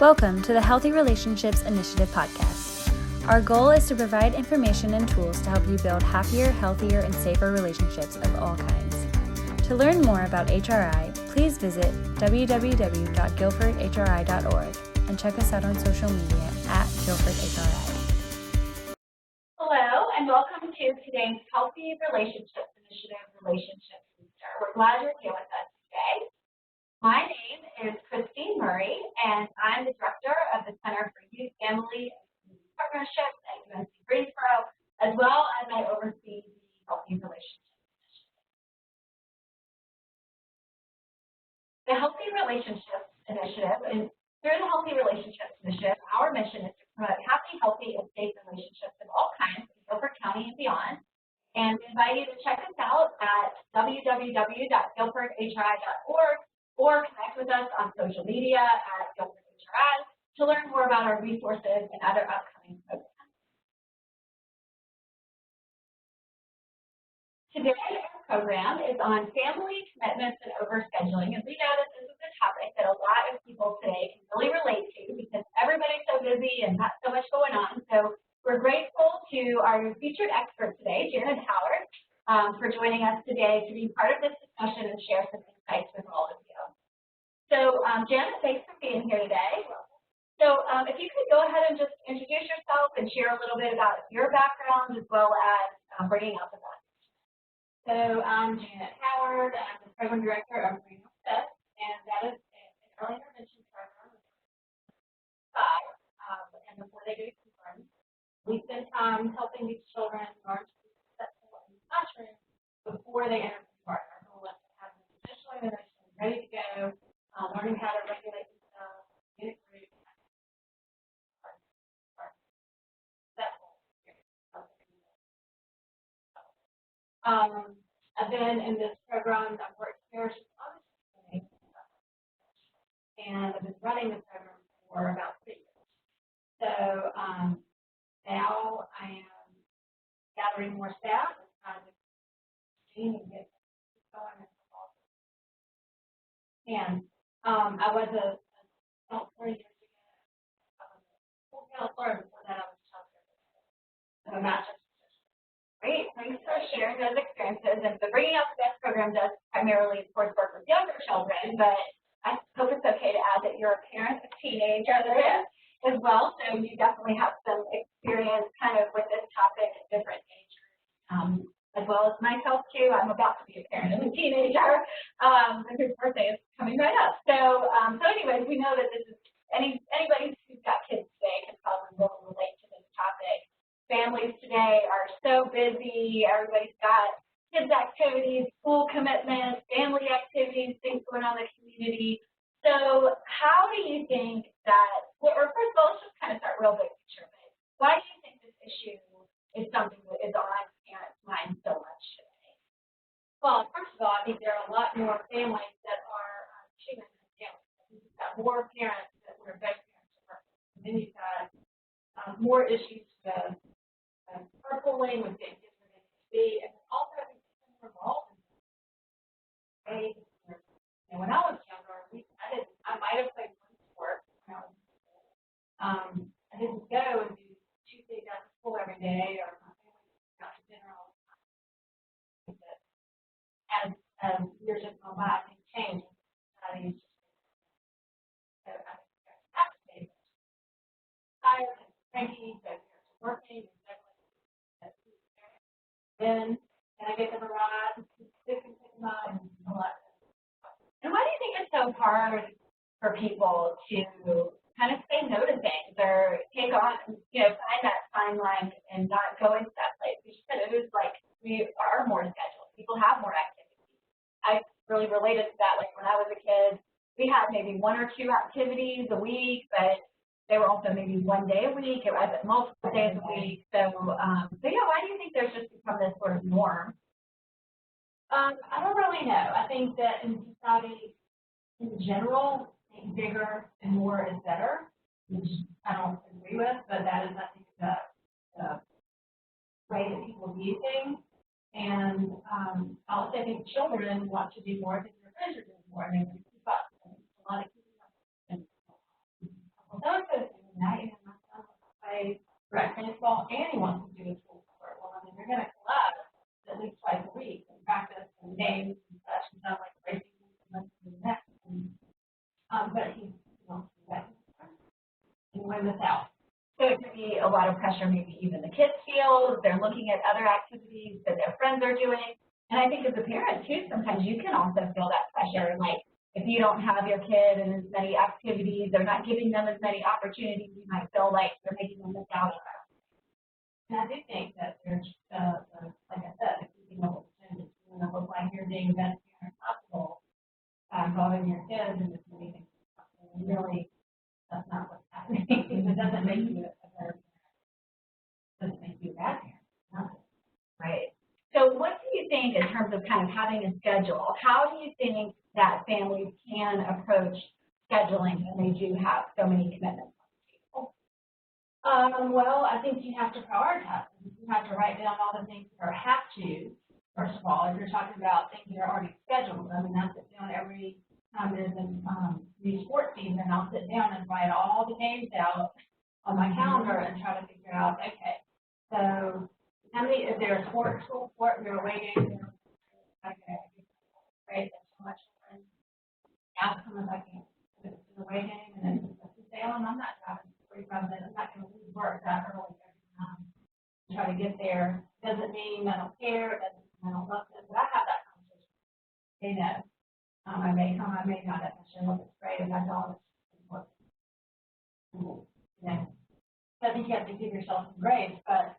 Welcome to the Healthy Relationships Initiative podcast. Our goal is to provide information and tools to help you build happier, healthier, and safer relationships of all kinds. To learn more about HRI, please visit www.guilfordhri.org and check us out on social media at GuilfordHRI. Hello, and welcome to today's Healthy Relationships Initiative Relationship Booster. We're glad you're here with us today. My name is Christine Murray, and I'm the director of the Center for Youth, Family, and Community Partnerships at UNC Greensboro, as well as I oversee the Healthy Relationships Initiative. The Healthy Relationships Initiative, and through the Healthy Relationships Initiative, our mission is to promote happy, healthy, and safe relationships of all kinds in Guilford County and beyond. And we invite you to check us out at www.guilfordhri.org or connect with us on social media at Guilford HRI to learn more about our resources and other upcoming programs. Today, our program is on family commitments and overscheduling, and we know that this is a topic that a lot of people today can really relate to because everybody's so busy and got so much going on. So we're grateful to our featured expert today, Janet Howard, for joining us today to be part of this discussion and share some insights with all of you. So, Janet, thanks for being here today. So, if you could go ahead and just introduce yourself and share a little bit about your background as well as bringing up the back. So, I'm Janet Howard. I'm the program director of Green Steps, and that is an early intervention program. And before they go to kindergarten, we spend time helping these children learn to be successful in the classroom before they enter kindergarten. Our goal is to have them emotionally and emotionally ready to go. Learning how to regulate themselves, get a group, I've been in this program, I've worked parish and I've been running the program for about 3 years. So now I am gathering more staff and trying to get going. And I was a counselor years ago. Full counselor, and before that I was a child care. So master's. Great, thanks for sharing those experiences. And the Bringing Out the Best program does primarily, of course, work with younger children, but I hope it's okay to add that you're a parent of teenagers as well. So you definitely have some experience kind of with this topic at different age groups. As well as myself too. I'm about to be a parent of a teenager whose birthday is coming right up. So, anyways, we know that this is anybody who's got kids today can probably relate to this topic. Families today are so busy. Everybody's got kids' activities, school commitments, family activities, things going on in the community. So, how do you think that? Or first of all, let's just kind of start real big picture. Why do you think this issue is something that is on parents' minds so much today? Well, first of all, I think there are a lot more families that are choosing to deal with. You've got more parents that were both parents are working. And then you've got more issues with carpooling, with getting kids where they need to be, and also I think more involved in this. When I was younger, I might have played one sport when I was in school. I didn't go and do Tuesdays after school every day, or my family got to dinner all the time. As years have gone by, things change. So I think that's tired and cranky, so parents are working, and then I get them a ride, sick and pick them up, and all that. And why do you think it's so hard for people to kind of say no to things or take on, find that fine line and not go into that place? Because you said it is like we are more scheduled. People have more activities. I really related to that. Like when I was a kid, we had maybe 1 or 2 activities a week, but they were also maybe 1 day a week. It wasn't multiple days a week. So yeah, why do you think there's just become this sort of norm? I don't really know. I think that in society, in general, bigger and more is better, which I don't agree with, but that is, I think, the way that people view things. And I also think children want to do more because their friends are doing more. I mean, keep up. A lot of keeping up. And a rec baseball, and he wants to do a school sport. Well, I mean, they're going to collab at least twice a week and practice and games and such, and not like racing and the next. But he wants to do that. And we miss out. So it could be a lot of pressure, maybe even the kids feel. They're looking at other activities that their friends are doing. And I think as a parent, too, sometimes you can also feel that pressure. Like, if you don't have your kid in as many activities or not giving them as many opportunities, you might feel like you're making them miss out on that. And I do think that there's, like I said, keeping up with changes. You know, look like you're being the best parent possible, involving your kids and just anything possible. And really, that's not what's happening. It doesn't make you a better parent. It doesn't make you a bad parent. Nothing. Right. So what do you think in terms of kind of having a schedule? How do you think that families can approach scheduling when they do have so many commitments on the table? Well, I think you have to prioritize. You have to write down all the things that are have to. First of all, if you're talking about things that are already scheduled, I mean, I sit down every time there's a new sports season, I'll sit down and write all the games out on my calendar and try to figure out, okay, so how many, if there's a school sport, you're away games, okay, great, that's so much fun. Ask them if I can, if it's an away game, and then let's just say, oh, I'm not driving 45 minutes, I'm not going to leave work that early every time. Try to get there. Doesn't mean I don't care, doesn't mean I don't love them, but I have that conversation. They know. I may come, I may not, if I show up, it's great, if I don't, it's important. You know, so I think you have to give yourself some grace, but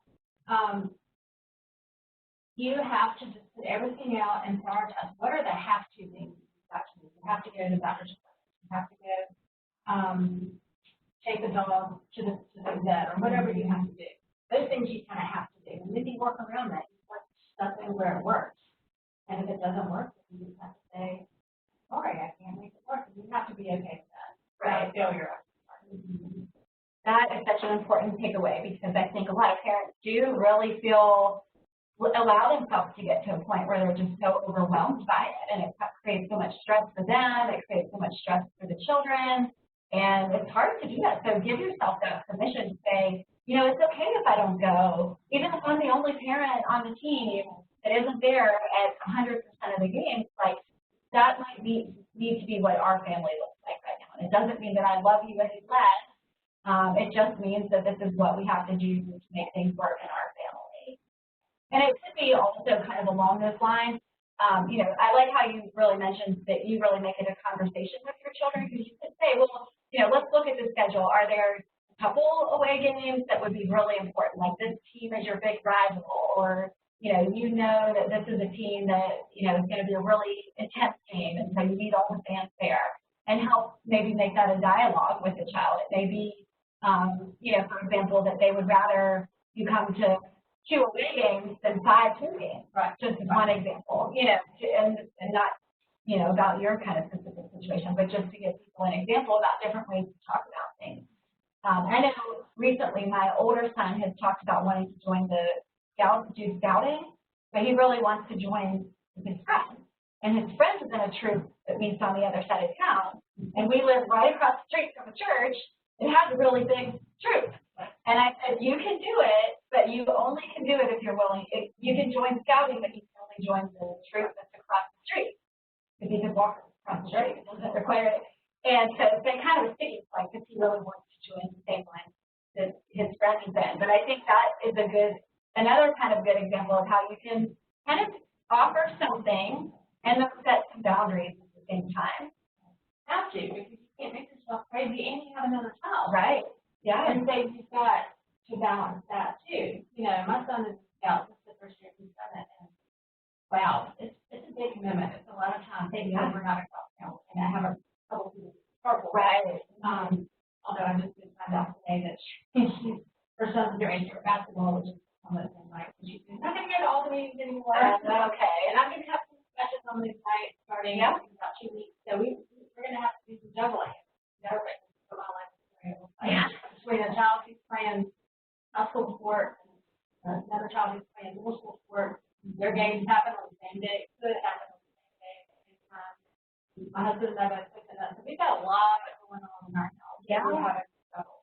you have to just put everything out and prioritize. What are the have-to things you've got to do? You have to go to the doctor's appointment. You have to go take the dog to the vet or whatever you have to do. Those things you kind of have to do. And then you work around that. You put stuff in where it works. And if it doesn't work, then you just have to say, sorry, I can't make it work. And you have to be okay with that. Right. Failure. That is such an important takeaway because I think a lot of parents do really allow themselves to get to a point where they're just so overwhelmed by it, and it creates so much stress for them, it creates so much stress for the children, and it's hard to do that. So give yourself that permission to say, you know, it's okay if I don't go, even if I'm the only parent on the team that isn't there at 100% of the games. Like, that might need to be what our family looks like right now. And it doesn't mean that I love you any less. It just means that this is what we have to do to make things work in our family. And it could be also kind of along those lines. You know, I like how you really mentioned that you really make it a conversation with your children, because you could say, well, you know, let's look at the schedule. Are there a couple away games that would be really important, like this team is your big rival, or you know that this is a team that, you know, is going to be a really intense game, and so you need all the fans there, and help maybe make that a dialogue with the child. It may be, you know, for example, that they would rather you come to 2 away games than 5 home games. Right. Just one example, you know, and not, you know, about your kind of specific situation, but just to give people an example about different ways to talk about things. I know recently my older son has talked about wanting to join the do scouting, but he really wants to join with his friends. And his friend is in a troop that meets on the other side of town, and we live right across the street from a church that has a really big troop. And I said, you can do it, but you only can do it if you're willing. You can join scouting, but you can only join the troop that's across the street. If you can walk across the street, it doesn't require it. And so it's been kind of a sticking point because he really wants to join the same one that his friend is in. But I think that is another kind of good example of how you can kind of offer something and then set some boundaries at the same time. Have to, because you can't make yourself crazy and you have another child. Right. Yeah. And so you've got to balance that too. You know, my son is a scout. This is the first year he's done it, and wow, it's a big commitment. It's a lot of time. Thank you. We're not a cross count, and I have a couple people purple. Right. Although I just did find out today that her son's doing basketball, which is one of the things like she's not going to go to all the meetings anymore. Okay. And I'm going to have some discussions on this night starting in about 2 weeks. So we're going to have to do some juggling. For my life. Yeah. Between a child who's playing high school sport and another child who's playing middle school sport, their games happen on the same day. It could happen on the same day at the same time. My husband and I both picked it up. So we've got a lot going on right now. Yeah. We're having trouble.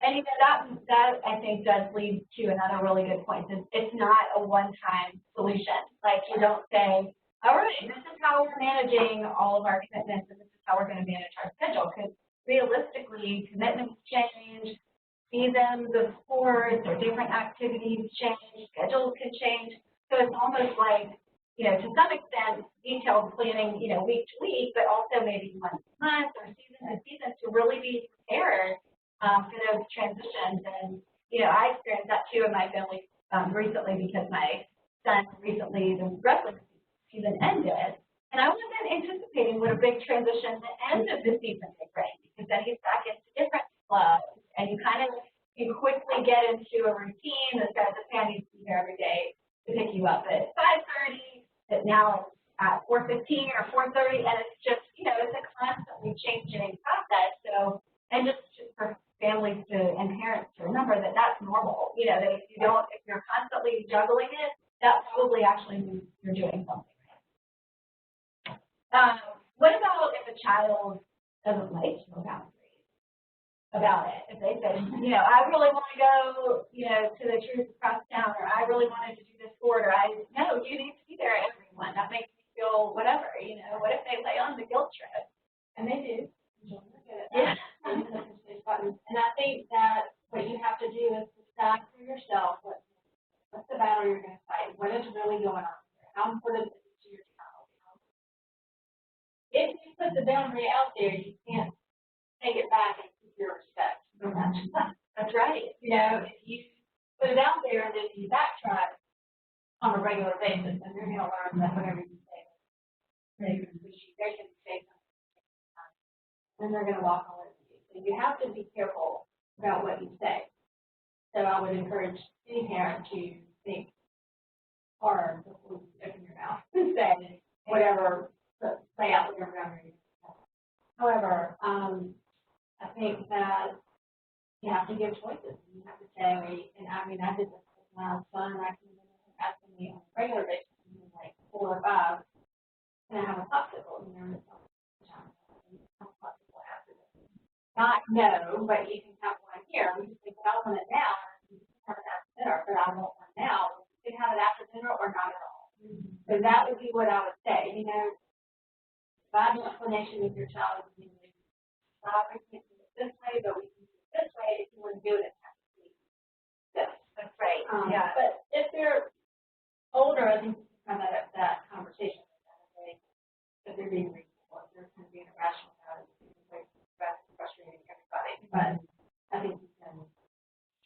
And that I think does lead to another really good point. It's not a one-time solution. Like you don't say, all right, this is how we're managing all of our commitments, and this is how we're going to manage our schedule. Because realistically, commitments change, seasons of sports or different activities change, schedules can change. So it's almost like, to some extent, detailed planning, week to week, but also maybe month to month or season to season to really be prepared for those transitions. And, I experienced that too in my family recently because my son recently, the wrestling season ended, and I wasn't anticipating what a big transition the end of the season would bring, because then he's back into different clubs, and you quickly get into a routine that says the fan needs to be here every day to pick you up at 5:30, that now it's at 4:15 or 4:30, and it's just, it's a constantly changing process. So, and just for families and parents to remember that that's normal, that if you're constantly juggling it, that probably actually means you're doing something right. What about if a child doesn't like your boundaries about it? If they say, I really want to go, to the cruise across town, or I really wanted to do this sport, or no, you need to be there, everyone. That makes me feel whatever, what if they lay on the guilt trip? And they do. Yeah. And I think that what you have to do is decide for yourself what's the battle you're going to fight. What is really going on here? How important is it to your child? If you put the boundary out there, you can't take it back and keep your respect from that. That's right. If you put it out there and then you backtrack on a regular basis, and they're going to learn that whatever you say, they can say something, and they're going to walk all over you. So you have to be careful about what you say. So I would encourage any parent to think hard before you open your mouth and say whatever, lay out whatever boundary. However, I think that you have to give choices. You have to say, and I did this with my son. I can asking me on a regular basis, like 4 or 5, and I have a popsicle, Not no, but you can have one here. We just think, I want it now. You can have it after dinner, but I want one now. You can have it after dinner or not at all. So that would be what I would say. Provide an explanation with your child. We can't do it this way, but we can do it this way. If you want to do it, it has to be this. That's right. Yeah. But if they're older, I think you can have that conversation with them. If they're being reasonable, if they're kind of being irrational about it, that's frustrating everybody. But I think you can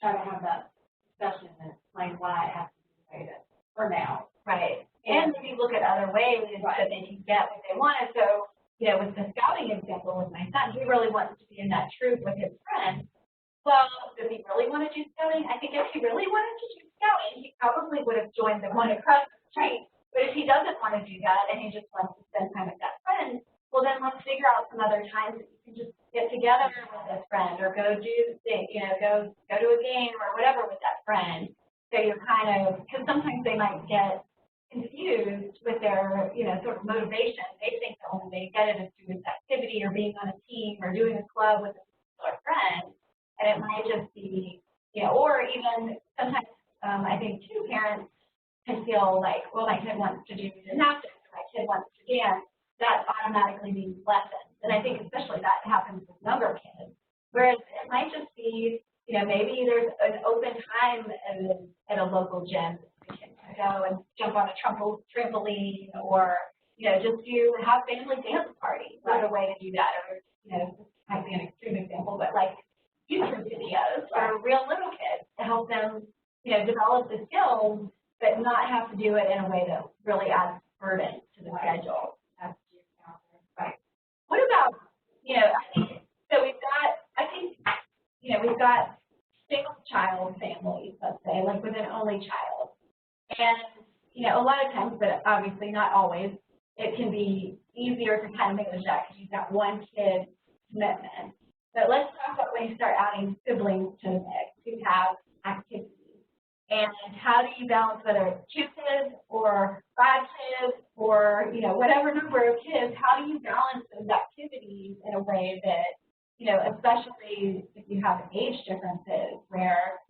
try to have that discussion and explain why it has to be the way that for now. Right. And maybe look at other ways that they can get what they wanted. So, with the scouting example with my son, he really wanted to be in that troop with his friends. Well, does he really want to do scouting? I think if he really wanted to do scouting, he probably would have joined the one across the street. But if he doesn't want to do that and he just wants to spend time with that friend, well, then let's figure out some other times that you can just get together with this friend or go do things, go to a game or whatever with that friend. So you're because sometimes they might get confused with their, sort of motivation. They think that when they get it is through this activity or being on a team or doing a club with a particular friend, and it might just be, or even sometimes I think too, parents can feel like, well, my kid wants to do gymnastics or my kid wants to dance. That automatically means lessons. And I think especially that happens with younger kids. Whereas it might just be, maybe there's an open time at a local gym that kids can go and jump on a trampoline or, just have family dance parties. What a way to do that. Or, this might be an extreme example, but like YouTube videos for real little kids to help them, develop the skills, but not have to do it in a way that really adds burden to the schedule. Right. What about, I think, so we've got single child families, let's say, like with an only child. And, a lot of times, but obviously not always, it can be easier to kind of manage that because you've got one kid commitment. But let's talk about when you start adding siblings to the mix who have activities. And how do you balance whether it's 2 kids or 5 kids or, whatever number of kids, how do you balance those activities in a way that, especially if you have age differences where,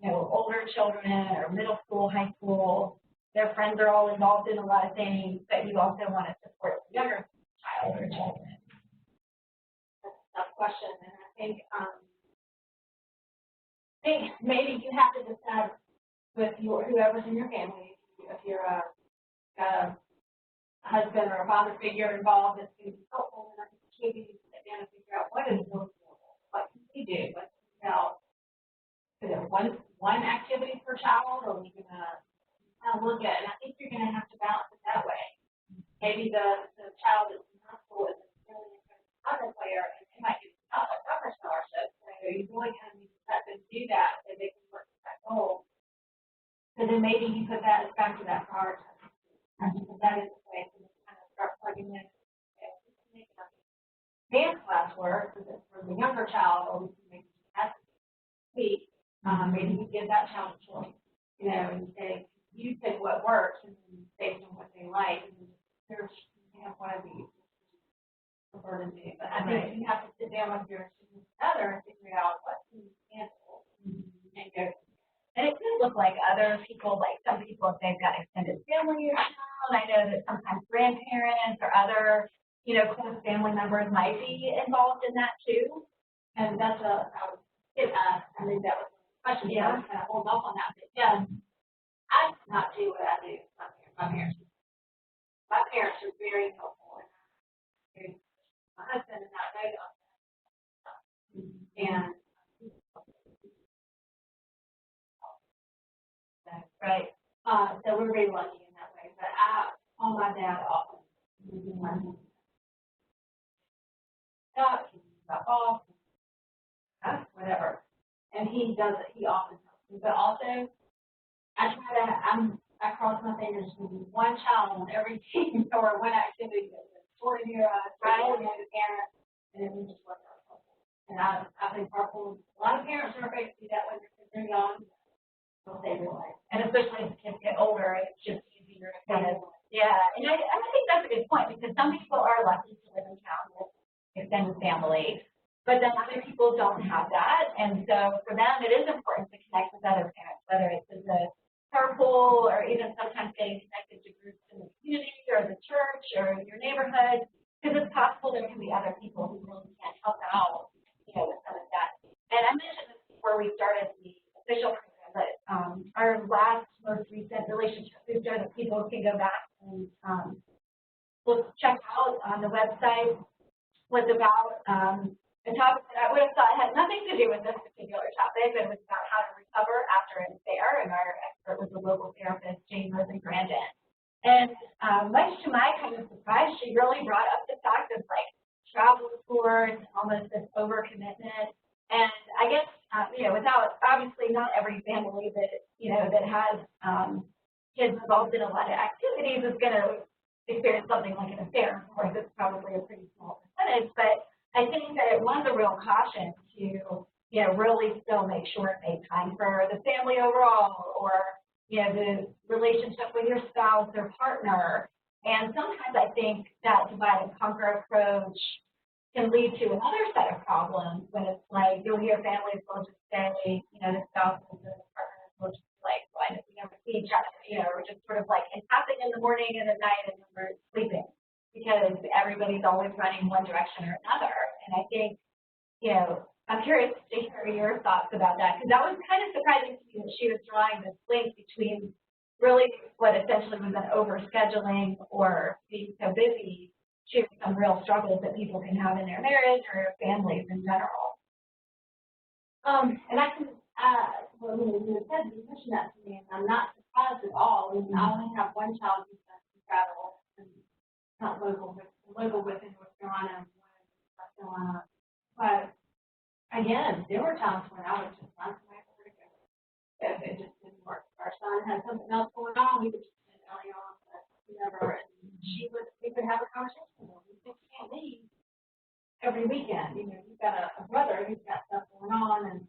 older children or middle school, high school, their friends are all involved in a lot of things, but you also want to support the younger child or children. That's a tough question, and I think maybe you have to decide with whoever's in your family, if you're a husband or a father figure involved, it's going to be helpful, and I think maybe you sit down and figure out what is really doable, what can we do, is it one activity per child, or are we going to look at, and I think you're going to have to balance it that way. Maybe the child that's in high school is a really incredible soccer player, and they might get a soccer scholarship, so you really kind of need to let them do that so they can work with that goal. So then maybe you put that back to that prioritizing. So that is the way to kind of start plugging in. Dance class work for the younger child, or we can make it as a week. Maybe you give that child a choice, and say, you pick what works and based on what they like, and there's one of these prefer to do. But I think you have to sit down with your significant other and figure out what can you handle and go. And it could look like other people, like some people, if they've got extended family around, I know that sometimes grandparents or other, close family members might be involved in that too. And that's I think that was a question. Yeah, I was kind of hold off on that. But yeah, I did not do what I do. My parents are very helpful, and my husband and I know that. And right. So we're very lucky in that way. But I call my dad often. Stuff off, whatever. And he does it. He often helps me. But also, I cross my fingers to be one child on every team or one activity that's sort of near us, right? And the parent, and then we just work ourselves. And I think carpool, a lot of parents are afraid to do that when they're young. They realize. And especially as kids get older, it's just easier to kind of, And I think that's a good point, because some people are lucky to live in town with extended family, but then other people don't have that. And so for them, it is important to connect with other parents, whether it's in the carpool or even sometimes getting connected to groups in the community or the church or your neighborhood, because it's possible there can be other people who really can help out, with some of that. And I mentioned this before we started the official program, but our most recent relationship booster that people can go back and look, check out on the website was about a topic that I would have thought had nothing to do with this particular topic, but it was about how to recover after an affair, and our expert was a local therapist, Jane Rosen-Grandin. And much to my kind of surprise, she really brought up the fact of travel sports, almost this overcommitment. And I guess, without, obviously not every family that has kids involved in a lot of activities is going to experience something like an affair. Of course, it's probably a pretty small percentage, but I think that it was a real caution to, really still make sure it made time for the family overall, or, the relationship with your spouse or partner. And sometimes I think that divide and conquer approach can lead to another set of problems when it's like you'll hear families will just say, the spouse and the partners will just why don't we never see each other, or just sort of it's happening in the morning and at night and then we're sleeping, because everybody's always running one direction or another. And I think, I'm curious to hear your thoughts about that, because that was kind of surprising to me that she was drawing this link between really what essentially was an overscheduling or being so busy to some real struggles that people can have in their marriage or families in general. And I can, you mentioned that to me, and I'm not surprised at all. I only have one child who's done some travel, and not local with in North Carolina and one in South Carolina. But again, there were times when I was just not somewhere to go. If it just didn't work. Our son had something else going on, we would just spend early on, but whatever. And we would have a conversation. We just can't leave every weekend. You've got a brother who's got stuff going on, and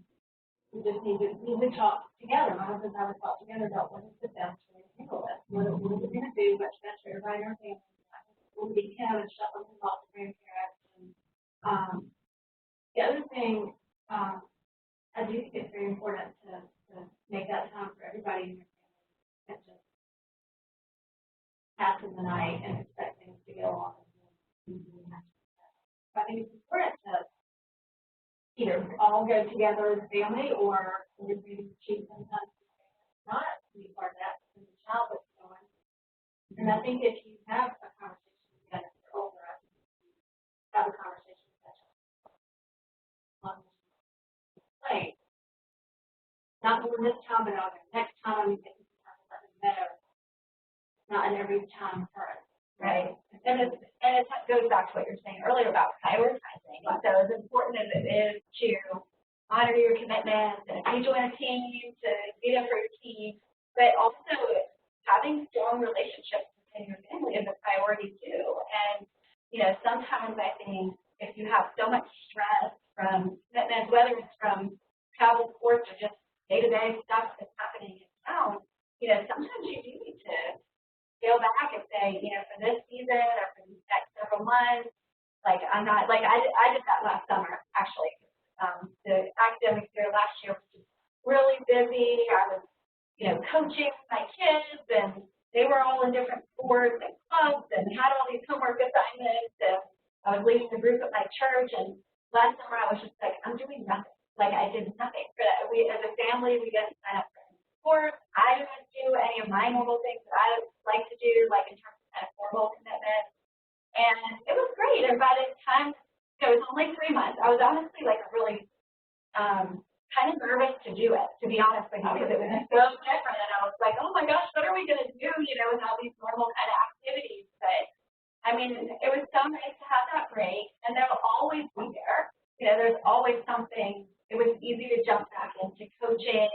we just need to talk together. My husband and I would talk together about what is the best way to handle this. What are we going to do? What's best for everybody in our family? Will we be him and shut them off the grandparents? The other thing, I do think it's very important to make that time for everybody in your family, not just passing the night and expect things to go on. I think it's important to either all go together as a family or maybe choose sometimes not to be part of that because the child is going. And I think if you have a conversation together, if you're older, I think you have a conversation with that child. Like, not doing this time, but next time I'm getting some time to let them know. Not an every time occurrence. Right. And it goes back to what you were saying earlier about prioritizing. And so as important as it is to honor your commitments and if you join a team to be there for your team, but also having strong relationships within your family is a priority too. And, you know, sometimes I think if you have so much stress from commitments, whether it's from travel, sports, or just day-to-day stuff that's happening in town, you know, sometimes you do need to go back and say, you know, for this season or for these next several months, like I'm not, like I did that last summer, actually. The academic year last year was just really busy. I was, you know, coaching my kids and they were all in different sports and clubs and had all these homework assignments and I was leading the group at my church and last summer I was just like, I'm doing nothing. Like I did nothing for that. We, as a family, we didn't sign up for any sports. I didn't do any of my normal things that I like to do, like in terms of kind of formal commitments. And it was great. And by the time, it was only 3 months, I was honestly like really kind of nervous to do it, to be honest with you, because it was so different. And I was like, oh my gosh, what are we going to do, you know, with all these normal kind of activities? But I mean, it was so nice to have that break. And they'll always be there. You know, there's always something. It was easy to jump back into coaching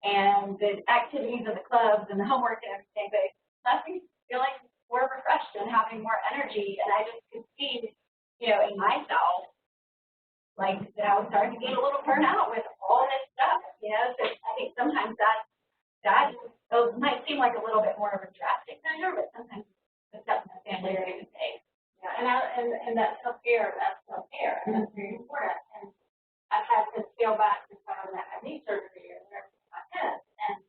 and the activities of the clubs and the homework and everything, but it left me feeling more refreshed and having more energy. And I just could see, you know, in myself, like that I was starting to get a little burnout with all this stuff, you know. So I think sometimes that might seem like a little bit more of a drastic measure, but sometimes the steps in the family are even take. Yeah, and that self-care, and that's very important. And I've had to scale back since I had knee surgery or whatever my tennis, and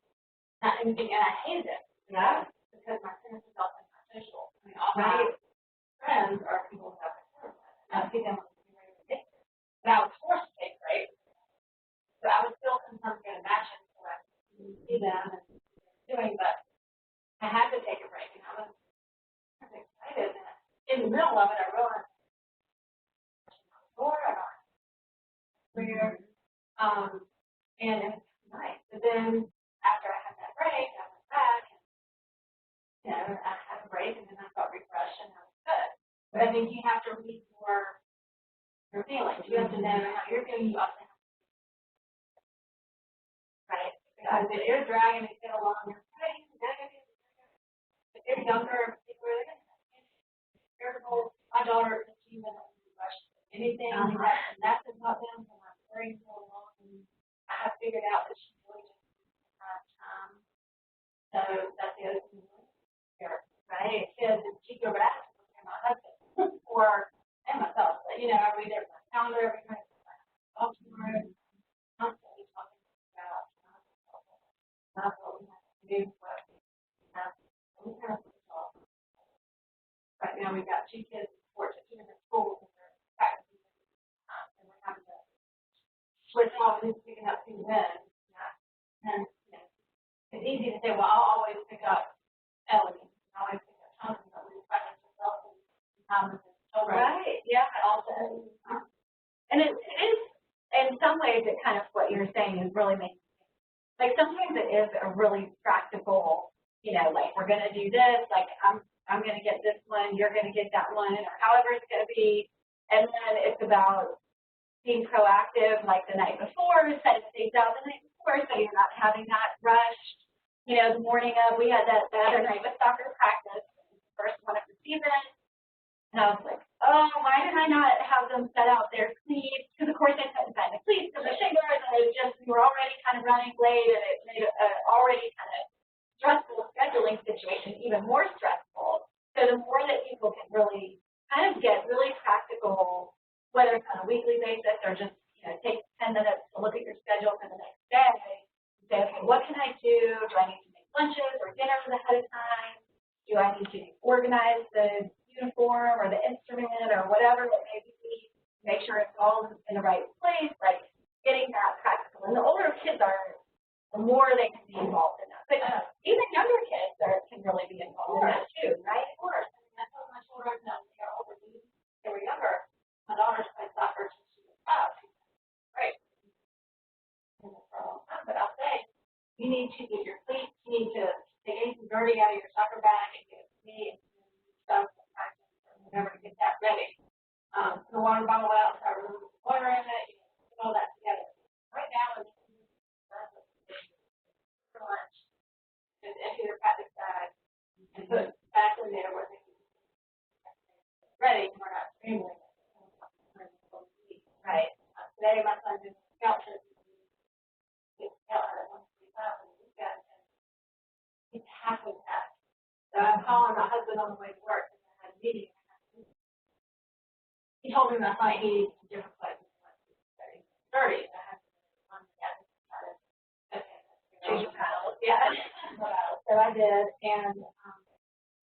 I hated it. Yeah. Because my tennis is also not social. I mean, all my friends are people who have tennis. And I see them on a regular basis. But I was forced to take breaks. But I was still sometimes going to match it so I could see them and doing, but I had to take a break, and I was excited. And in the middle of it, I realized career, and it was nice. But then after I had that break, I went back, and you know, I had a break, and then I felt refreshed, and I was good. But I think you have to read your feelings. You have to know how you're feeling. You also have to, right? Because if you're dragging and get along, you're fighting. If you're younger, particularly, irritable. My daughter is human. Anything that's about them, and I'm very along, and I have figured out that she's really just time. So that's the other thing. Right? Kids, and she go back to my husband or and myself. But, you know, I read their calendar every night. Talk tomorrow. Constantly talking about what we have to do. What we have to talk. Right now, we've got 2 kids in sports at 2 different schools. Switch off who's picking up who when. And you know, it's easy to say, well, I'll always pick up Ellie. I'll always pick up Thomas, but we find ourselves in Thomas and children. Right, yeah. Also. And it is, in some ways, it kind of what you're saying is really making sense. Like sometimes it is a really practical, you know, like we're going to do this, like I'm going to get this one, you're going to get that one, or however it's going to be. And then it's about being proactive, like the night before, setting things out the night before, so you're not having that rushed. You know, the morning of, we had that the other night with soccer practice, first one of the season, and I was like, oh, why did I not have them set out their cleats? Because of course I couldn't find the cleats because the shingles, and it was just, we were already kind of running late, and it made an already kind of stressful scheduling situation even more stressful. So the more that people can really kind of get really practical, whether it's on a weekly basis or just look at your schedule for the next day and say, okay, what can I do? Do I need to make lunches or dinners ahead of time? Do I need to organize the uniform or the instrument or whatever it may be? Make sure it's all in the right place, like getting that practical. And the older kids are, the more they can be involved in that. But even younger kids can really be involved in that too, right? Of course. I mean, I told my children that when they were older, they were younger. My daughter's played soccer since she was 5. She's great. For a long time. But I'll say, you need to get your cleats. You need to take anything dirty out of your soccer bag and get it to me and stuff and practice or whatever to get that ready. The water bottle out, start removing the water in it, put all that together. Right now, it's for lunch. Just empty their practice bag and put it back in there where they can ready. We're not scrambling. Right. Today, my son did scout trip. He scout at 1:45 on the weekend, and he's halfway packed. So I'm calling my husband on the way to work, and I had a meeting. He told me last night he needs a different place. He's 30. I had to Choose your paddle. yeah. So I did, and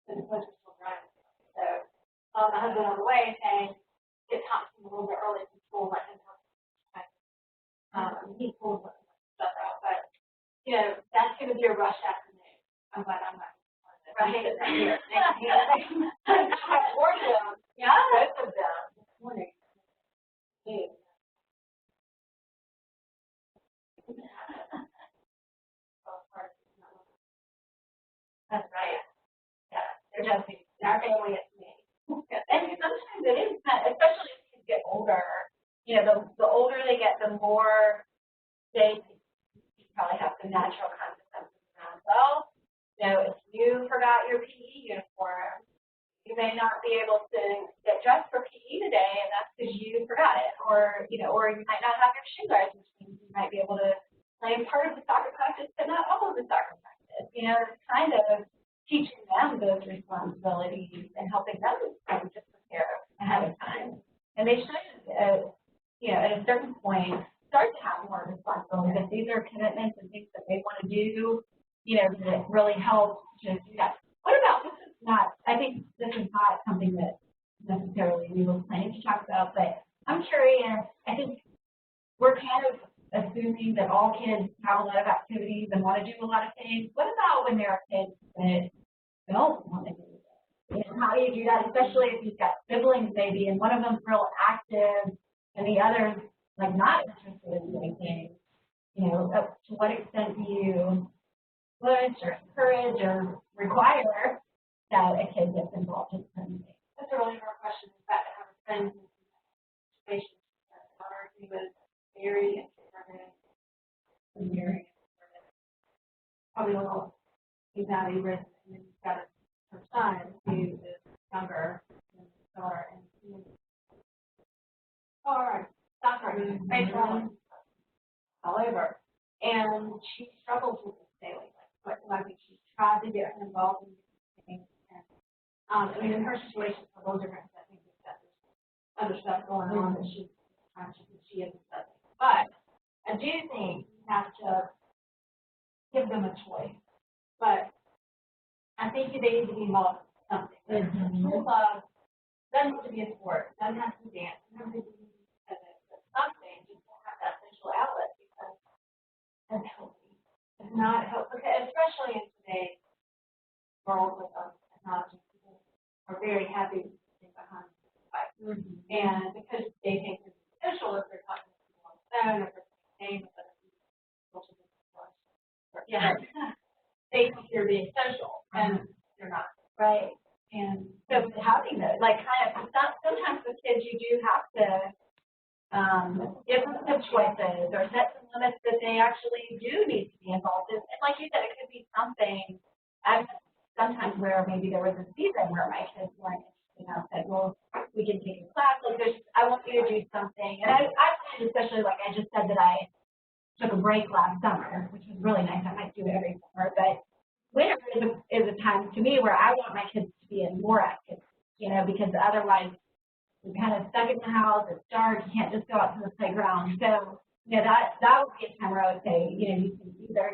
the kids were still driving. So my husband on the way saying, get Thompson a little bit early from school, let him help. He pulled stuff out, but that's going to be a rush afternoon. I'm glad I'm not. Right here. Or them. Yeah. Both of them this morning. That's right. Yeah. They're just Our family is me. and sometimes it is especially as kids get older, the older they get, the more they probably have some natural consequences around. Well, if you forgot your PE uniform, you may not be able to get dressed for PE today, and that's because you forgot it. Or you might not have your shin guards, which means you might be able to play part of the soccer practice, but not all of the soccer practice. It's kind of teaching them those responsibilities and helping them just prepare ahead of time. And they should, at a certain point, start to have more responsibility. If these are commitments and things that they want to do, that really help to do that. What about, I think this is not something that necessarily we were planning to talk about, but I'm curious, I think we're kind of assuming that all kids have a lot of activities and want to do a lot of things. What about when there are kids that don't want to do it? How do you do that, especially if you've got siblings maybe, and one of them's real active and the other's not interested in doing things? To what extent do you push or encourage or require that a kid gets involved in something? That's a really hard question. In fact, I have a friend in a situation he was very introverted, probably a little, he's not even, and then he's got her son who is younger than his daughter, and he is soccer, baseball, all over. And she struggles with this daily. I think she's tried to get her involved in things. And, in her situation, it's a little different. I think that there's other stuff going on that she's trying to, she isn't studying. But I do think you have to give them a choice. But I think they need to be involved in something. School club doesn't have to be a sport, doesn't have to be dance, doesn't have to be but something just to have that social outlet, because that's healthy. It's not healthy, especially in today's world with technology. People are very happy to stay behind the device. And because they think it's social, if they're talking to people on the phone, or if they're playing with other people, they think they're being social, and they're not. Right. And so having those, sometimes with kids you do have to give them some choices or set some limits that they actually do need to be involved in. And like you said, it could be something. I've sometimes where maybe there was a season where my kids weren't interested, and I said, well, we can take a class. I want you to do something. And I find, especially I just said that I took a break last summer, which was really nice. I might do it every summer, but winter is a time to me where I want my kids to be in more activities, because otherwise we're kind of stuck in the house. It's dark. You can't just go out to the playground. So that would be a time where I would say, you can either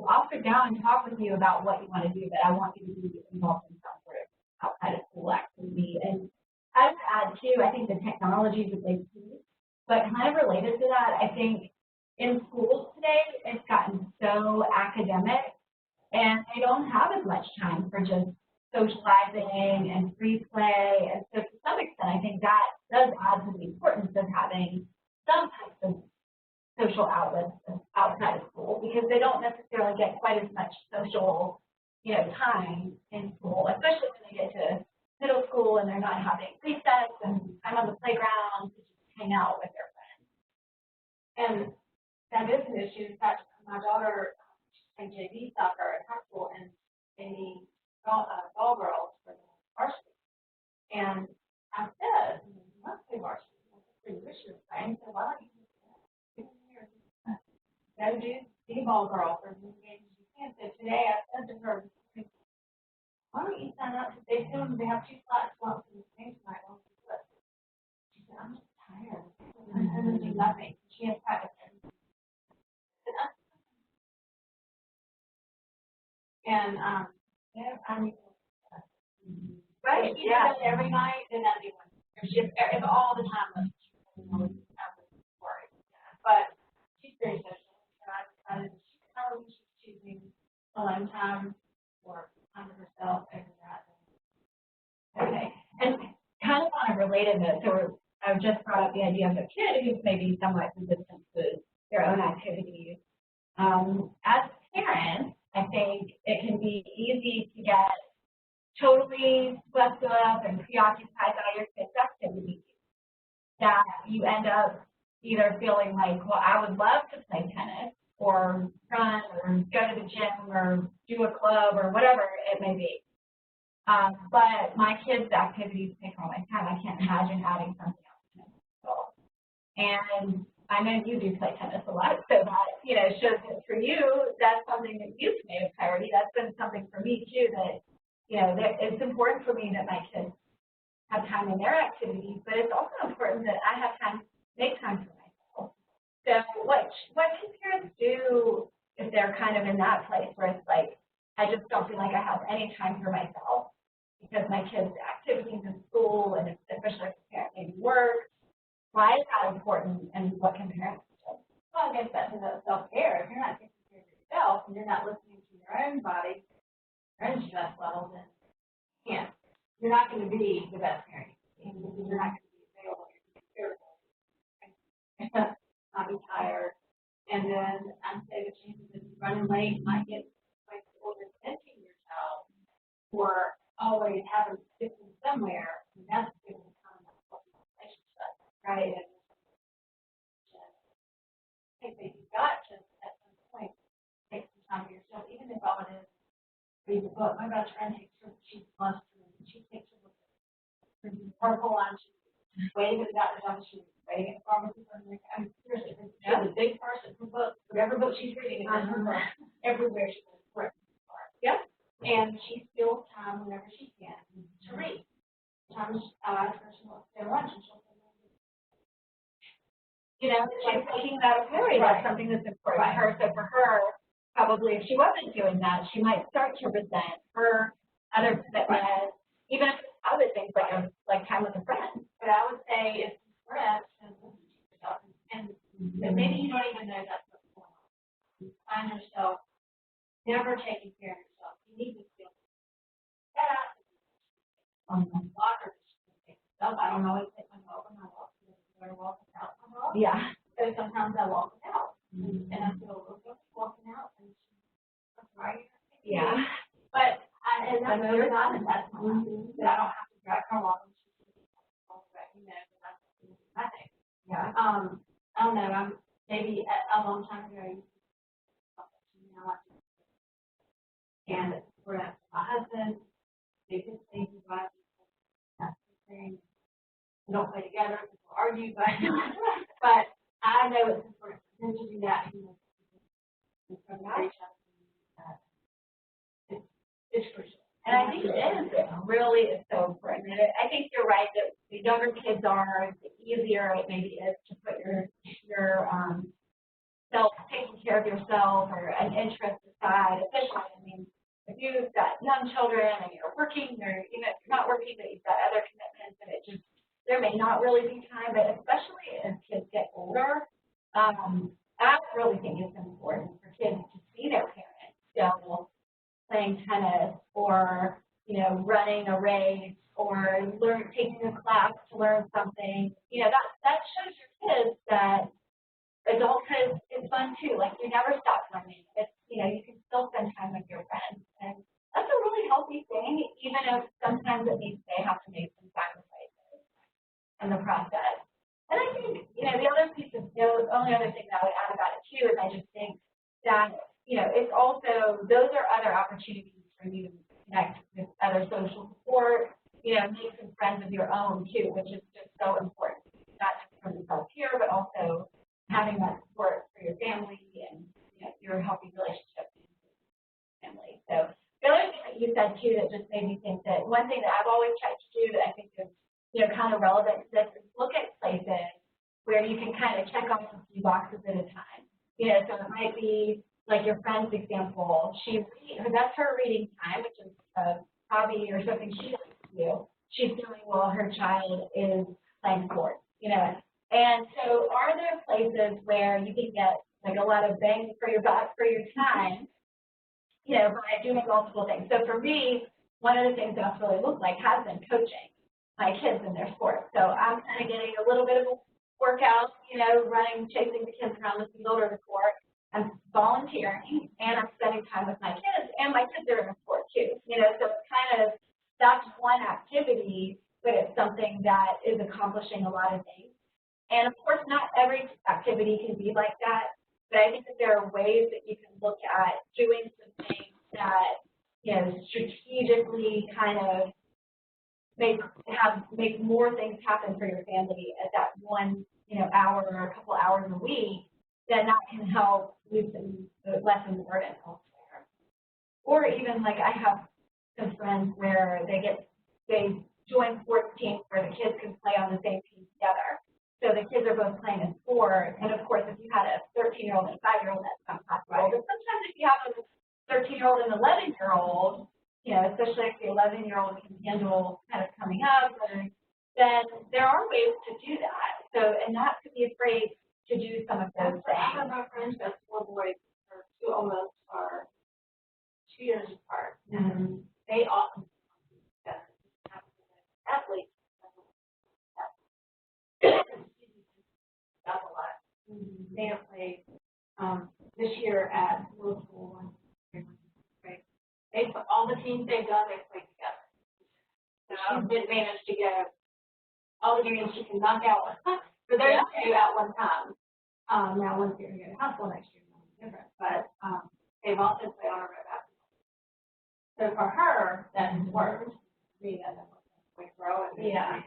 I'll sit down and talk with you about what you want to do, but I want you to be involved in some sort of outside of school activity. And I would add too, I think the technology is a big piece, but kind of related to that, I think in schools today, it's gotten so academic, and they don't have as much time for just socializing and free play. And so to some extent, I think that does add to the importance of having some types of social outlets outside of school, because they don't necessarily get quite as much social, time in school, especially when they get to middle school and they're not having recess and time on the playground to just hang out with their friends. And that is an issue. In fact, my daughter played JV soccer at high school, and they need ball girls for the varsity. And I said, you must play varsity. You wish you were playing, so why don't you go do ball girl for as many games as you can. So today I said to her, why don't you sign up? They have 2 slots for the game tonight. Why don't you do it? She said, I'm just tired. I'm going to do nothing. She has practice every day. And I mean, right? If she does it every night, then that'd be one. If all the time, I would worry. But she's very social. And she's choosing alone time or time to herself over that. Okay. And kind of on a related note, so I've just brought up the idea of a kid who's maybe somewhat resistant to their own activities. As parents, I think it can be easy to get totally swept up and preoccupied by your kids' activities, that you end up either feeling like, well, I would love to play tennis or run or go to the gym or do a club or whatever it may be. But my kids' activities take all my time. I can't imagine adding something else to it. And I know you do play tennis a lot, so that, shows that for you, that's something that you've made a priority. That's been something for me too, that, that it's important for me that my kids have time in their activities, but it's also important that I have time, make time for myself. So what can parents do if they're kind of in that place where it's like, I just don't feel like I have any time for myself because my kids' activities in school, and especially if the parent maybe works? Why is that important, and what can parents do? Well, I guess that's about self-care. If you're not taking care of yourself and you're not listening to your own body, your own stress levels, then you're not going to be the best parent. Because you're not going to be available. You're going to not be tired. And then I'd say the chances of you running late might get like overthinking your child or always having to fit them somewhere. And that's going to become a relationship, right? And I think that you've got to, at some point, take some time for yourself, even if all it is read the book. My best friend takes her, she loves to read. She takes her book, purple on, she's waving at the doctor's office, she's waving at the pharmacy. I'm seriously, she's a big person for books. Whatever book she's reading, it's in her book. Everywhere she goes. Yep. And she steals time whenever she can to read. Sometimes I ask her, she wants to stay lunch, and she'll say, she's taking that a priority. That's something that's important to her. So for her, probably if she wasn't doing that, she might start to resent her other commitments, even if it's other things like time with a friend. But I would say if you're friends, then listen to yourself, and maybe you don't even know that's what's going on. You find yourself never taking care of yourself. You need to feel that. Water, I don't always take my dog on my walk. I walk without my dog. Yeah. So sometimes I walk without, and I feel a little guilty walking out, and I'm sorry. Yeah. But and that's very honest. That's my life. That I don't have to drag her along. Nothing. Yeah. I don't know. Maybe a long time ago, I used to and for my husband, they did things about we don't play together, people argue, but I know it's important for them to do that. It's crucial. And I think it really is so important. And I think you're right that the younger kids are, the easier it maybe is to put your self, taking care of yourself or an interest aside, especially, I mean, if you've got young children and you're working, or even if you're not working, but you've got other commitments, and there may not really be time, but especially as kids get older, I really think it's important for kids to see their parents still playing tennis or, running a race or taking a class to learn something. That shows your kids that adulthood is fun too. Like, you never stop learning. You can still spend time with your friends. And that's a really healthy thing, even if sometimes it means they have to make some sacrifices in the process. And I think, the other piece of the only other thing that I would add about it too is I just think that, it's also, those are other opportunities for you to connect with other social support, make some friends of your own too, which is just so important, not just for the self-care, but also having that support for your family and your healthy relationship with your family. So the other thing that you said too that just made me think that one thing that I've always tried to do that I think is kind of relevant to this is look at places where you can kind of check off a few boxes at a time. So it might be like your friend's example. That's her reading time, which is a hobby or something she likes to do. She's doing while her child is playing sports. And so are there places where you can get like a lot of bang for your buck for your time, by doing multiple things? So for me, one of the things that's really looked like has been coaching my kids in their sports. So I'm kind of getting a little bit of a workout, running, chasing the kids around the field or the court. I'm volunteering and I'm spending time with my kids, and my kids are in the sport too. So it's kind of, that's one activity, but it's something that is accomplishing a lot of things. And of course, not every activity can be like that, but I think that there are ways that you can look at doing some things that, strategically kind of make more things happen for your family at that one, hour or a couple hours a week, then that can help lessen the burden elsewhere. Or even like I have some friends where they join sports teams where the kids can play on the same team together. So the kids are both playing a sport, and of course, if you had a 13-year-old and a 5-year-old, that's not possible. But sometimes if you have a 13-year-old and 11-year-old, especially if the 11-year-old can handle kind of coming up, then there are ways to do that. So, and not to be afraid to do some of those things. I have my friends that 4 boys, or 2 almost, are 2 years apart. Mm-hmm. They often athletes. That's a lot. Mm-hmm. They have played this year at middle school. They put all the teams they've done, they've played together. So she did manage to get all the games she can knock out for those two at one time. Now one's going to get a high school next year, different. But they've also played on a road basketball. So for her, that has worked. Me, that doesn't grow and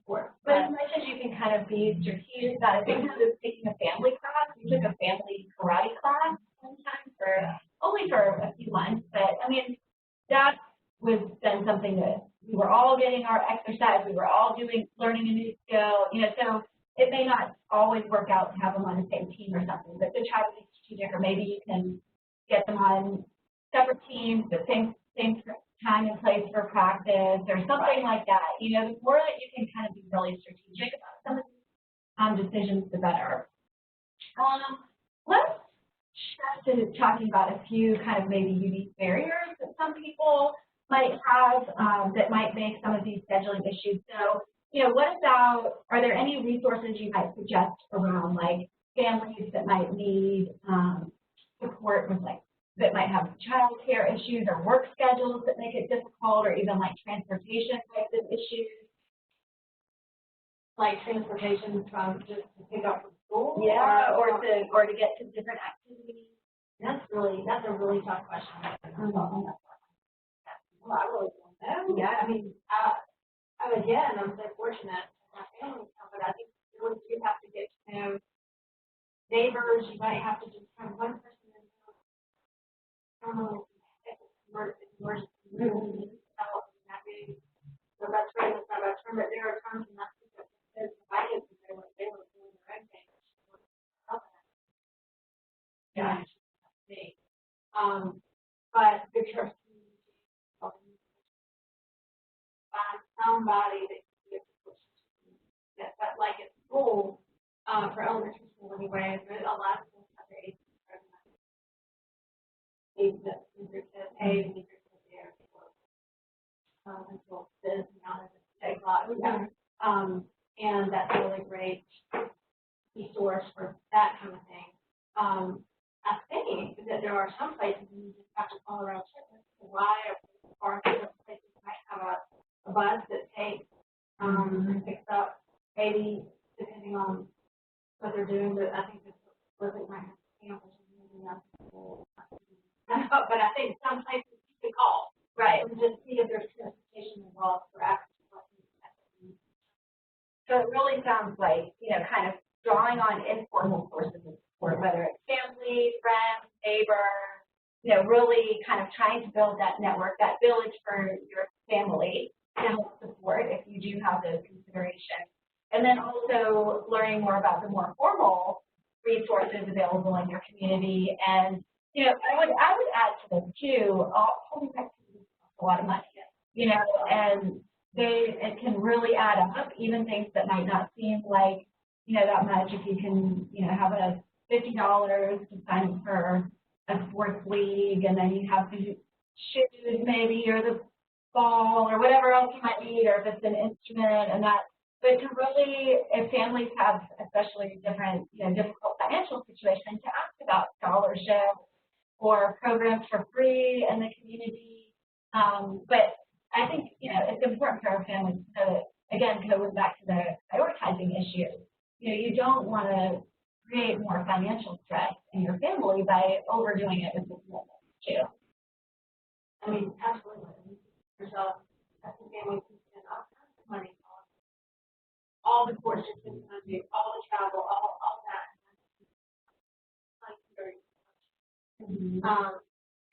But as much as you can kind of be strategic about it, sometimes it's taking a family class. We took a family karate class one time only for a few months, but I mean, that was then something that we were all getting our exercise, we were all learning a new skill, so it may not always work out to have them on the same team or something, but to try to be strategic, or maybe you can get them on separate teams, the same time and place for practice or something like that. The more that you can kind of be really strategic about some of these decisions, the better. Let's shift to talking about a few kind of maybe unique barriers that some people might have that might make some of these scheduling issues. So, are there any resources you might suggest around like families that might need support with that might have child care issues or work schedules that make it difficult, or even like transportation types of issues? Like transportation from just to pick up from school? Yeah, or to get to different activities. That's a really tough question. Well, I really don't know. Yeah. I mean, I'm so fortunate my family, but I think once you have to get to know neighbors, you might have to just have one person emergency room, that being the best friend is my best friend, but there are times when that's because my kids, they were doing their own thing. Yeah, me. But the church community, find somebody that can be a support system. Yeah, but like at school, for elementary school anyway, there's a lot of schools have their ACE program. Hey, we need your kids there until this now there's a state law. And that's a really great resource for that kind of thing. I think that there are some places you just have to follow around checklists. Why or places might have a bus that takes picks up maybe depending on what they're doing, but I think this was it might have campus but I think some places you could call. Right. And just see if there's transportation involved for access. So it really sounds like, kind of drawing on informal sources of support, whether it's family, friends, neighbors, really kind of trying to build that network, that village for your family to help support if you do have those considerations. And then also learning more about the more formal resources available in your community. And, I would add to this too, holding activities cost a lot of money, and it can really add up, even things that might not seem like, that much. If you can, have a $50 to sign up for a sports league, and then you have the shoes maybe, or the ball, or whatever else you might need, or if it's an instrument and that. But to really, if families have especially different, difficult financial situations, to ask about scholarships or programs for free in the community. But I think, it's important for our families to, again, going back to the prioritizing issue. You don't want to create more financial stress in your family by overdoing it with this movement, too. I mean, absolutely. Yourself, as a family, can spend all kinds of money on all the courses you can do, all the travel, all that.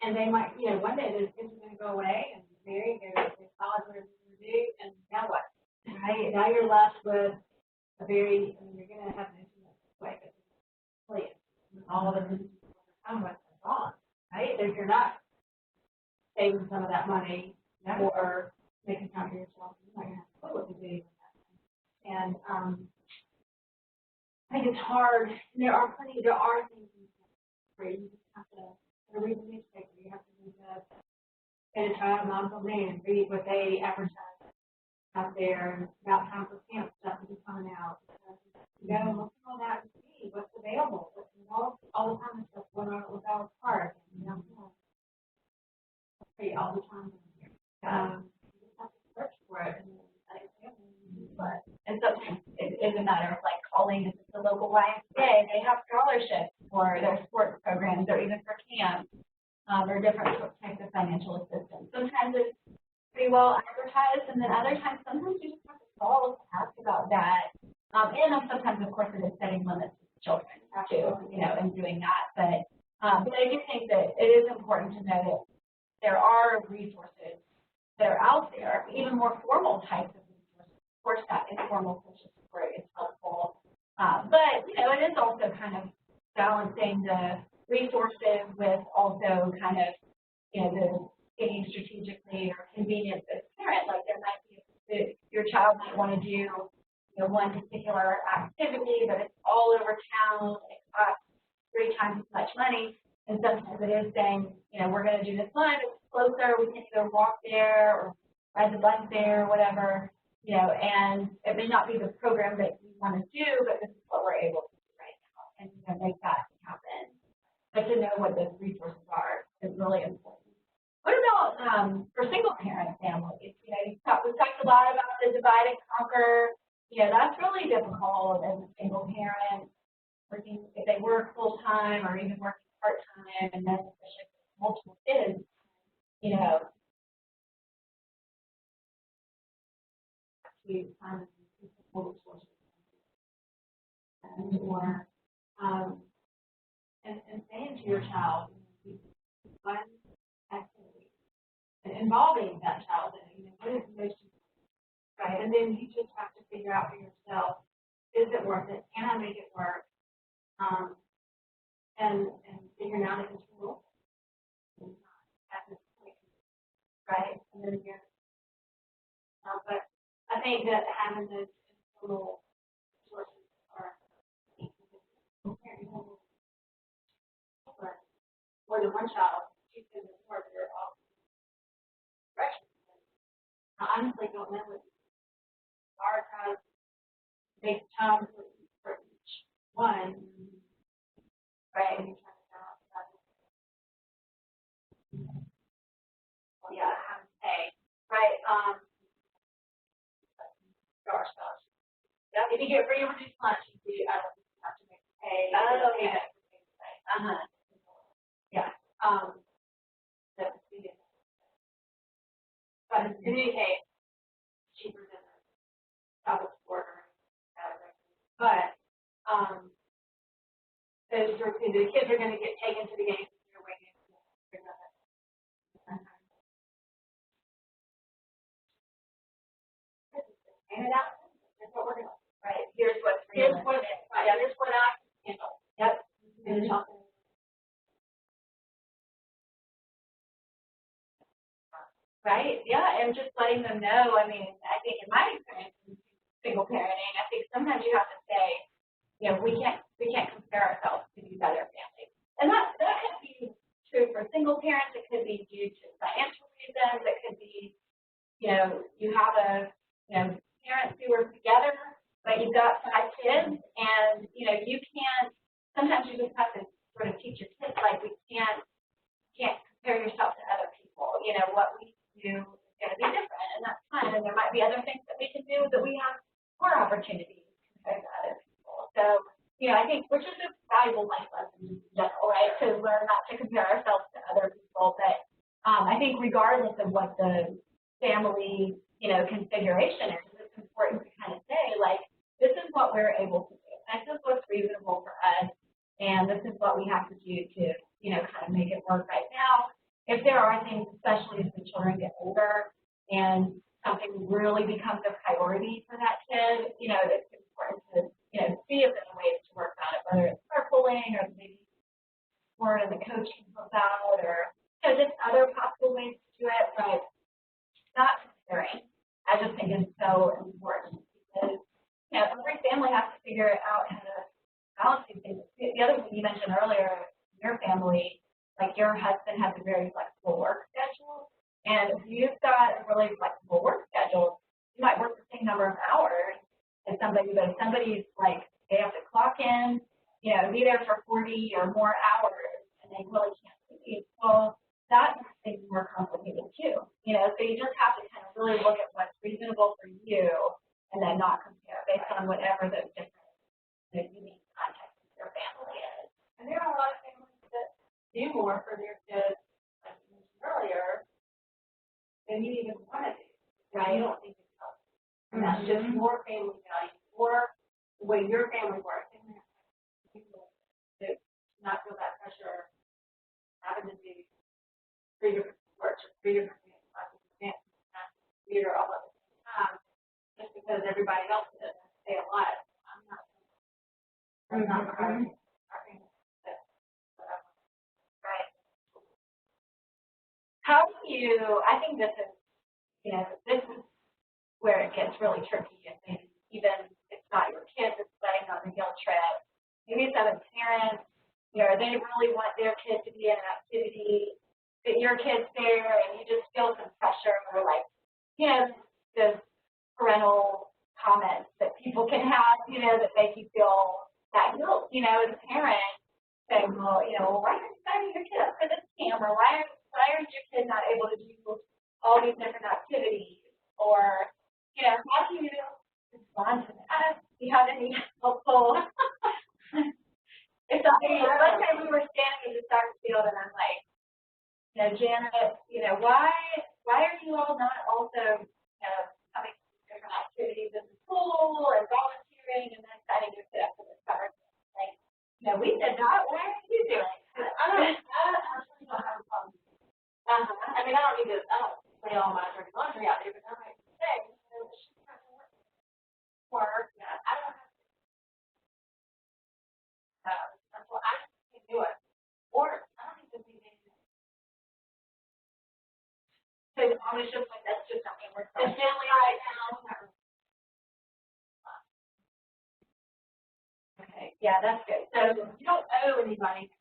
And they might, one day those kids are going to go away and marry, go to college, whatever they're going to do, and now what? Right? Now you're left with a very, you're going to have an intimate way of playing. All of the time with are gone, right? If you're not saving some of that money or making time for yourself, you're not going to have a clue what to do with that. And I think it's hard. There are things where you just have to read the newspaper. You have to read the child, Moms on Main, and read what they advertise out there about time for camp stuff that is coming out. Look at all that and see what's available. What's involved all the time and stuff going on with our park. All the time. You just have to search for it. And sometimes it is a matter of like calling the local YMCA. They have scholarships for their sports programs or even for camps or different types of financial assistance. Sometimes it's pretty well advertised, and then other times, sometimes you just have to call to ask about that. And sometimes, of course, it is setting limits with children too, and doing that. But I do think that it is important to know that there are resources that are out there, even more formal types of resources. Of course, that informal social support is helpful. But, it is also kind of balancing the resources with also kind of, the thinking strategically or convenience as a parent. Like there might be, your child might want to do, one particular activity, but it's all over town. It costs 3 times as much money. And sometimes it is saying, we're going to do this one, it's closer, we can either walk there or ride the bus there or whatever, and it may not be the program that you want to do, but this is what we're able to do right now, and make that happen. But to know what those resources are is really important. What about for single parent families? We've talked a lot about the divide and conquer. That's really difficult as a single parent, working if they work full time or even working part time, and then especially with multiple kids, to kind of support resources or and saying to your child, one activity involving that child in it. What is most important, right? And then you just have to figure out for yourself, is it worth it? Can I make it work? And figuring out if it's real at this point, right? And then again, but I think that having those little sources are more than one child, she's going to work their off directions. I honestly don't know what ours has based time for each one, right? And trying to figure out yeah, how to pay, right? For ourselves. Yep. If you get free or reduced lunch, you do have to make pay. Oh, okay. Yeah. But to communicate cheaper than a travel sport or but the kids are going to get taken to the games if you're waiting. And it out. That's what we're going to do. Right. Here's what it is. Right. Yep. Here's what I can handle. Yep. And Right. Yeah. And just letting them know. I mean, I think in my experience in single parenting, I think sometimes you have to say, you know, we can't compare ourselves to these other families. And that could be true for single parents. It could be due to financial reasons. It could be, you know, you have parents who are together, but you've got 5 kids, and you know, you can't. Sometimes you just have to sort of teach your kids, like, we can't compare yourself to other people. You know, what we do is going to be different, and that's fine. And there might be other things that we can do that we have more opportunities compared to other people. So, you know, I think, which is a valuable life lesson in general, right? To learn not to compare ourselves to other people. But I think regardless of what the family, you know, configuration is, it's important to kind of say, like, this is what we're able to do. This is what's reasonable for us, and this is what we have to do to, you know, kind of make it work right now. If there are things, especially as the children get older and something really becomes a priority for that kid, you know, it's important to, you know, see if there's ways to work on it, whether it's carpooling or maybe sport and the coach can help out, or, you know, just other possible ways to do it, but not comparing. I just think is so important because, you know, every family has to figure out how to balance these things. The other thing you mentioned earlier, your family, like your husband has a very flexible work schedule, and if you've got a really flexible work schedule, you might work the same number of hours as somebody, but if somebody's like, they have to clock in, you know, be there for 40 or more hours, and they really can't leave, well, that makes things more complicated too, you know, so you just have to kind of really look at what's reasonable for you and then not compare based on whatever those different, you know, unique context of your family is. there are a lot of families that do more for their kids, like you mentioned earlier, than you even want to do. Right. You don't think it's helpful. And that's just more family value, or the way your family works. And people to not feel that pressure having to do 3 different works or 3 different things, theater all at the same time, just because everybody else does and stay alive. I'm not. That's not what our family does. Right. How do you, I think this is, you know, this is where it gets really tricky. I think even if it's not your kids, it's setting on the guilt trip. Maybe it's other parents, you know, they really want their kid to be in an activity, that your kid's there, and you just feel some pressure, or like, you know, those parental comments that people can have, you know, that make you feel that guilt, you know, as a parent, saying, well, you know, why aren't you signing your kid up for this camp, or why aren't your kid not able to do all these different activities, or, you know, how do you respond to that? Do you have any helpful? It's something. One time we were standing in the soccer field, and I'm like, you know, Janet, you know, why are you all not also, you know, coming to different activities in the school and volunteering and then signing your kid up for the summer? Like, you know, we did that. Why aren't you doing it? I don't have a problem. I mean, I don't need to. I don't lay all my dirty laundry out there, but then I say, she's trying to work, yeah, I don't have to, so I can do it. Or I don't even need anything. So almost just like that's just something we're It's family right now. Okay, yeah, that's good. So you don't owe anybody.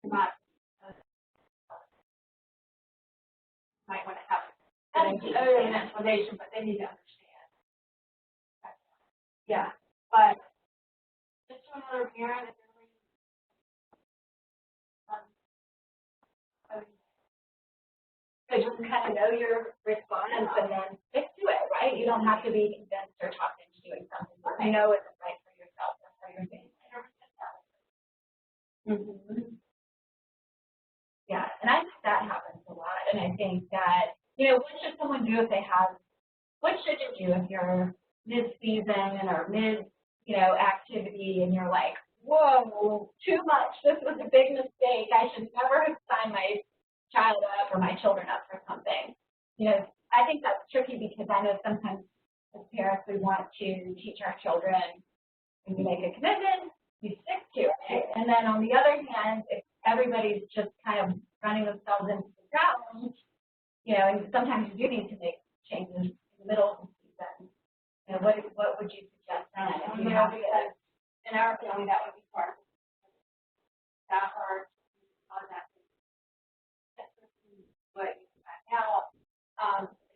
You might want to have an explanation, but they need to understand. Yeah, but just to another parent, if they're so just kind of know your response and then stick to it, right? You don't have to be convinced or talked into doing something that you know isn't right for yourself or for your family. Mm-hmm. Yeah, and I think that happens a lot. And I think that, what should someone do if they have, what should you do if you're mid-season or activity and you're like, whoa, too much. This was a big mistake. I should never have signed my child up or my children up for something. I think that's tricky because I know sometimes as parents we want to teach our children when you make a commitment, you stick to it. And then on the other hand, if everybody's just kind of running themselves into the ground, and sometimes you do need to make changes in the middle of the season. What would you suggest then? because in our family that would be part of that hard on that. But now,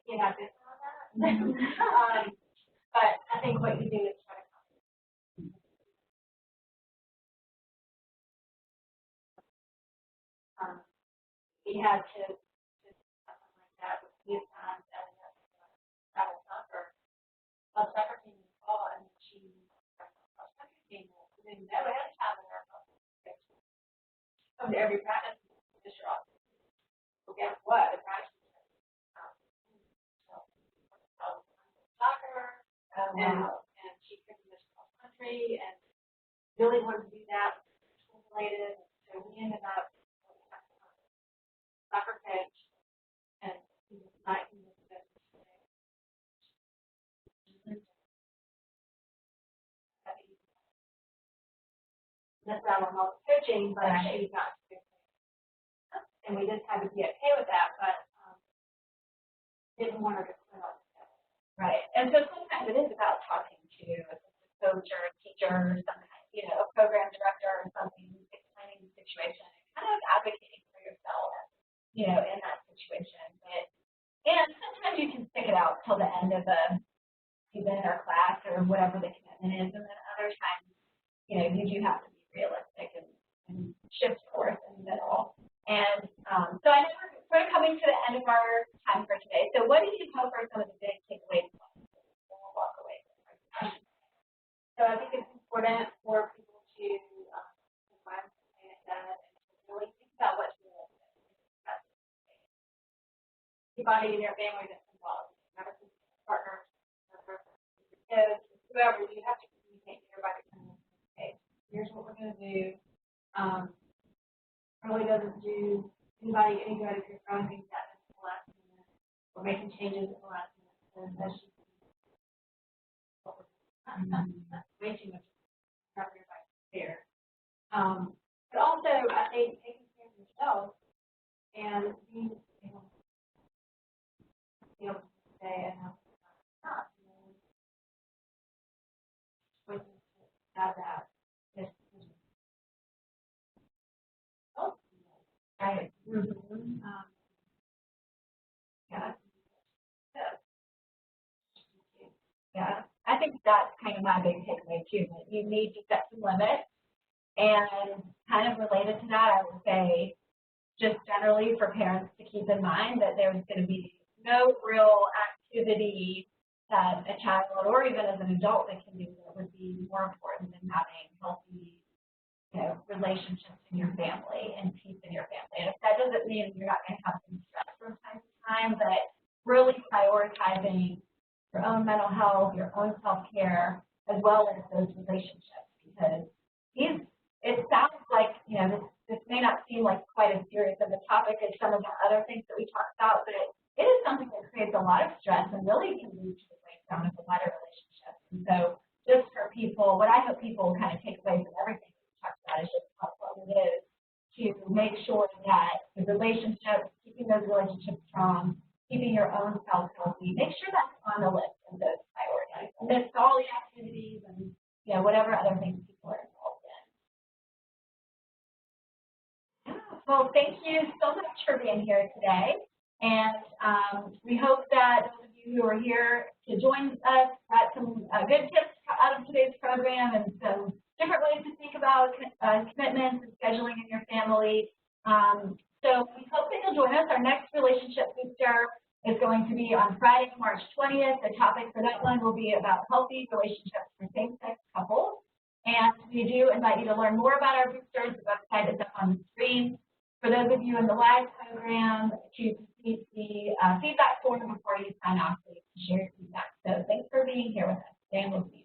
you have this on that. But I think what you do is try to we had to something like that with youth times and travel soccer. Well, soccer team in the fall, and she soccer team didn't know ahead of time in our come to every practice and fish off. Well, guess what? The practice soccer, and she couldn't miss cross country, and really wanted to do that school related. So we ended up soccer coach, and he was 19 years old. That's not on all the coaching, but she's not. And we just had to be okay with that, but didn't want her to quit on it. Right. And so sometimes it is about talking to a coach or a teacher or some kind, a program director or something, explaining the situation, and kind of advocating for yourself, in that situation. And sometimes you can stick it out till the end of the season or class or whatever the commitment is, and then other times, you do have to be realistic and shift course in the middle. And so I know we're sort of coming to the end of our time for today. So what do you hope are some of the big takeaways when we'll walk away from our discussion? So I think it's important for people to find something like that and really think about what's realistic. Anybody in your family that's involved, partners, kids, whoever, you have to communicate to everybody. Okay, here's what we're going to do. Really doesn't do anybody any good if you're throwing things at them at the last minute or making changes at the last minute. And that's just way too much. Not everybody there. But also, I think taking care of yourself and being able to say and how not. When you have that. Right. Mm-hmm. Yeah. I think that's kind of my big takeaway too, that you need to set some limits. And kind of related to that, I would say just generally for parents to keep in mind that there's going to be no real activity that a child or even as an adult that can do that would be more important than having healthy relationships in your family and peace in your family. And if that doesn't mean you're not going to have some stress from time to time, but really prioritizing your own mental health, your own self-care, as well as those relationships. Because it sounds like, this may not seem like quite as serious of a topic as some of the other things that we talked about, but it is a lot of stress and really can lead to the breakdown of a lot of relationships. And so just for people, what I hope people kind of take away from everything we talked about is just how important it is to make sure that the relationships, keeping those relationships strong, keeping your own self healthy, make sure that's on the list of those priorities. Amidst all the activities and whatever other things people are involved in. Yeah, well, thank you so much for being here today. And we hope that those of you who are here to join us got some good tips out of today's program and some different ways to think about commitments and scheduling in your family. So we hope that you'll join us. Our next relationship booster is going to be on Friday, March 20th. The topic for that one will be about healthy relationships for same-sex couples. And we do invite you to learn more about our boosters. The website is up on the screen. For those of you in the live program, to complete the feedback form before you sign off, so you can share your feedback. So thanks for being here with us today, and we'll see you.